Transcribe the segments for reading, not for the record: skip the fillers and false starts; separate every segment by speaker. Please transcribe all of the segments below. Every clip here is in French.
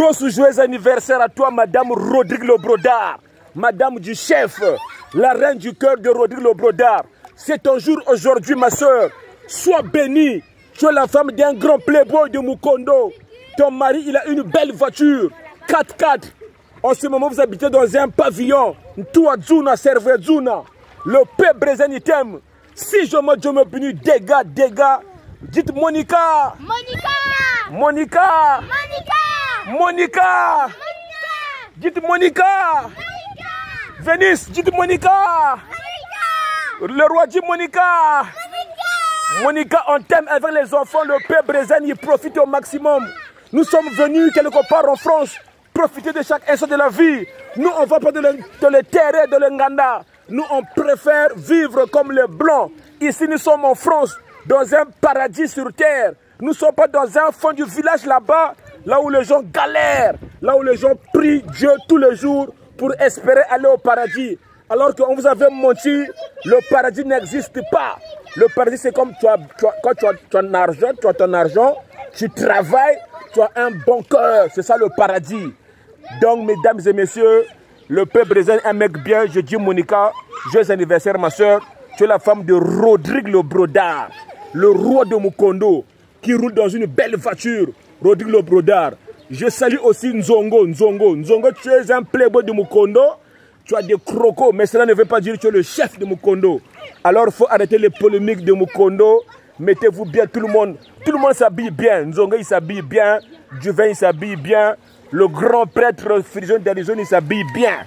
Speaker 1: Gros joyeux anniversaire à toi, Madame Rodrigue Le Brodard, Madame du chef, la reine du cœur de Rodrigue Le Brodard. C'est ton jour aujourd'hui, ma soeur. Sois bénie. Tu es la femme d'un grand playboy de Mukondo. Ton mari, il a une belle voiture, 4x4. En ce moment, vous habitez dans un pavillon. Ntouadzuna, Servezuna. Le peuple brésilien t'aime. Si je me bénis, dégâts. Dites Monica. Monica. Dites Monica. Vénice, dites Monica. Le roi dit Monica. Monica, on t'aime avec les enfants. Le peuple brésilien, il profite au maximum. Nous sommes venus quelque part en France. Profiter de chaque instant de la vie. Nous, on ne va pas dans les terrains de l'Enganda. Nous, on préfère vivre comme les Blancs. Ici, nous sommes en France, dans un paradis sur terre. Nous ne sommes pas dans un fond du village là-bas, là où les gens galèrent, là où les gens prient Dieu tous les jours pour espérer aller au paradis. Alors qu'on vous avait menti, le paradis n'existe pas. Le paradis, c'est comme quand tu as ton argent, tu travailles, tu as un bon cœur. C'est ça le paradis. Donc, mesdames et messieurs, le peuple brésilien est un mec bien. Je dis Monica, joyeux anniversaire, ma soeur. Tu es la femme de Rodrigue Le Brodard, le roi de Mukondo, qui roule dans une belle voiture. Rodrigue Le Brodard. Je salue aussi Nzongo. Nzongo, tu es un playboy de Mukondo. Tu as des crocos, mais cela ne veut pas dire que tu es le chef de Mukondo. Alors, il faut arrêter les polémiques de Mukondo. Mettez-vous bien, tout le monde s'habille bien. Nzongo, il s'habille bien. Duvin, il s'habille bien. Le grand prêtre Frison d'Arizona, il s'habille bien.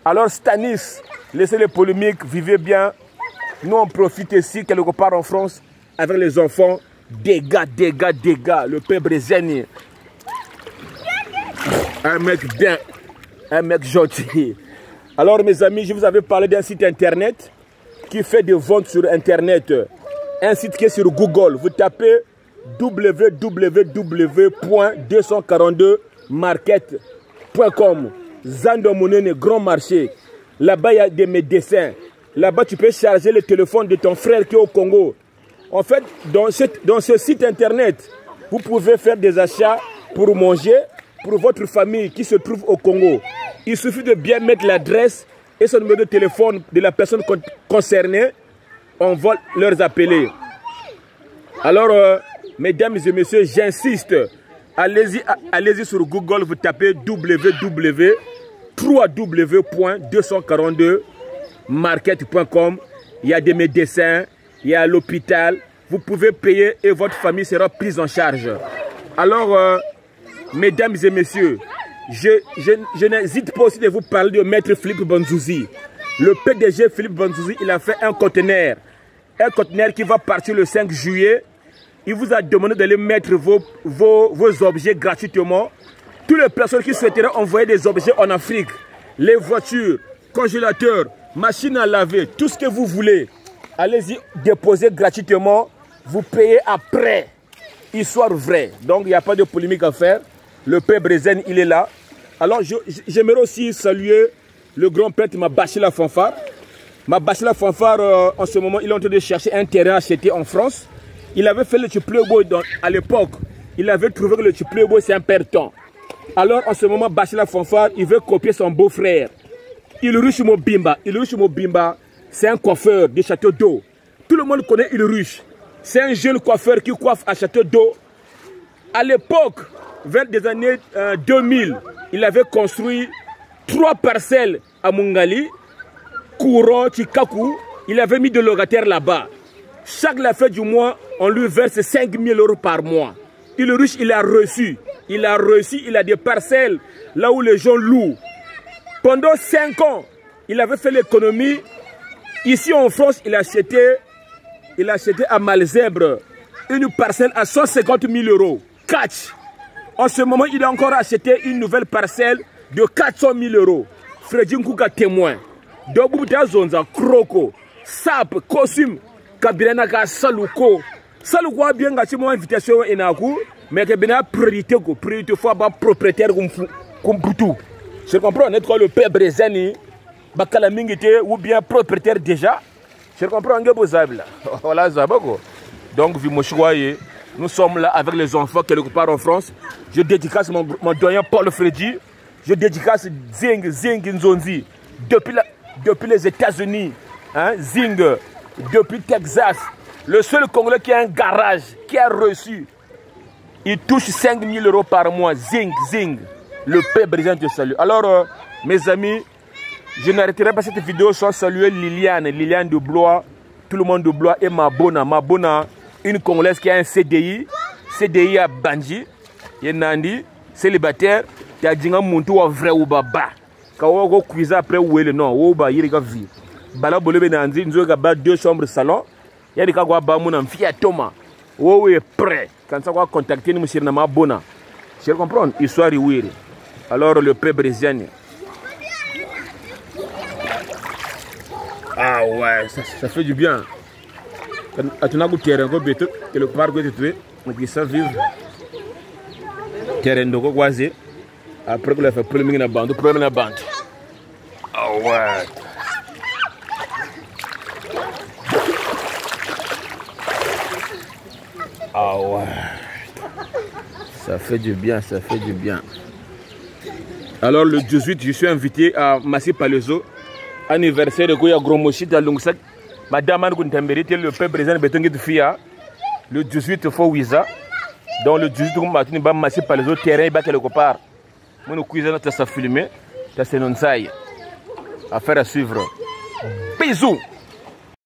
Speaker 1: Alors, Stanis, laissez les polémiques, vivez bien. Nous, on profite ici, quelque part en France, avec les enfants. Dégâts. Le peuple brésilien. Un mec bien. Un mec gentil. Alors, mes amis, je vous avais parlé d'un site internet qui fait des ventes sur internet. Un site qui est sur Google. Vous tapez www.242market.com. Zandomonene, grand marché. Là-bas, il y a des médecins. Là-bas, tu peux charger le téléphone de ton frère qui est au Congo. En fait, dans ce site internet, vous pouvez faire des achats pour manger pour votre famille qui se trouve au Congo. Il suffit de bien mettre l'adresse et son numéro de téléphone de la personne concernée. On va leur appeler. Alors, mesdames et messieurs, j'insiste. Allez-y sur Google, vous tapez www.242market.com. Il y a des médecins, il y a l'hôpital. Vous pouvez payer et votre famille sera prise en charge. Alors, mesdames et messieurs, je n'hésite pas aussi de vous parler de Maître Philippe Banzouzi. Le PDG Philippe Banzouzi, il a fait un conteneur qui va partir le 5 juillet. Il vous a demandé d'aller mettre vos objets gratuitement. Toutes les personnes qui souhaiteraient envoyer des objets en Afrique, les voitures, congélateurs, machines à laver, tout ce que vous voulez, allez-y déposer gratuitement. Vous payez après. Histoire vraie. Donc, il n'y a pas de polémique à faire. Le peuple brésilien, il est là. Alors, j'aimerais aussi saluer le grand prêtre Mabachila Fanfare. Mabachila Fanfare, en ce moment, il est en train de chercher un terrain acheté en France. Il avait fait le Playboy à l'époque. Il avait trouvé que le Playboy, c'est un perdant. Alors, en ce moment, Bachila Fanfare, il veut copier son beau-frère. Ilrush Mobimba. Ilrush Mobimba, c'est un coiffeur de Château d'Eau. Tout le monde connaît Ilrush. C'est un jeune coiffeur qui coiffe à Château d'Eau. À l'époque, vers les années 2000, il avait construit 3 parcelles à Mungali, Kouron, Chikaku. Il avait mis des locataires là-bas. Chaque la fin du mois, on lui verse 5 000 € par mois. Il est riche, il a reçu, il a des parcelles là où les gens louent. Pendant 5 ans, il avait fait l'économie. Ici en France, il a acheté à Malzèbre une parcelle à 150 000 €. Catch. En ce moment, il a encore acheté une nouvelle parcelle de 400 000 €. Freddy Nkouka témoin. Dobuta Zonza, Kroko, Sap, Kosum, Kabirana Saluko. Saluko a bien gâché mon invitation à Enaku, mais que bien priorité faut avoir propriétaire comme Boutou. Je comprends, n'est-ce pas le père Brezani, Bakalamingité ou bien propriétaire déjà. Je comprends, on est beau. Voilà, Zabako. Donc, vous me choisissez. Nous sommes là avec les enfants quelque part en France. Je dédicace mon doyen Paul Freddy. Je dédicace Zing Nzonzi. Depuis les États-Unis. Hein, Zing. Depuis Texas. Le seul Congolais qui a un garage, qui a reçu. Il touche 5 000 € par mois. Zing. Le père brisant te salue. Alors, mes amis, je n'arrêterai pas cette vidéo sans saluer Liliane de Blois. Tout le monde de Blois et Mabona, une Congolaise qui a un CDI à Bandji, Nandi, célibataire, qui a dit que vrai ou baba. Quand on cuisine après où est le nom, où est le vie. Bala bolebe nandi, nous avons 2 chambres salon. Il y a des gens qui ont fait Thomas. Où est prêt. Quand ça va contacter nous, c'est Mabona. Je comprends, histoire de alors le peuple brésilien. Ah ouais, ça fait du bien. Quand tu as un terrain, tu le parc de tuer, mais ça vivre. Terrain de Goguazé, après que tu as fait premier na bande, Ah ouais. Ah ouais. Ça fait du bien, ça fait du bien. Alors le 18, je suis invité à Massi Palaiso. Anniversaire de Goya Gromochit à Lungsak. Madame Angoutambérité, le peuple brésilien de Fia. Le 18, il faut Wiza. Donc le 18, on va masser par les autres terrains, quelque part. Mon cuisine, ça filmé. Ça c'est non ça. Affaire à suivre. Bisous.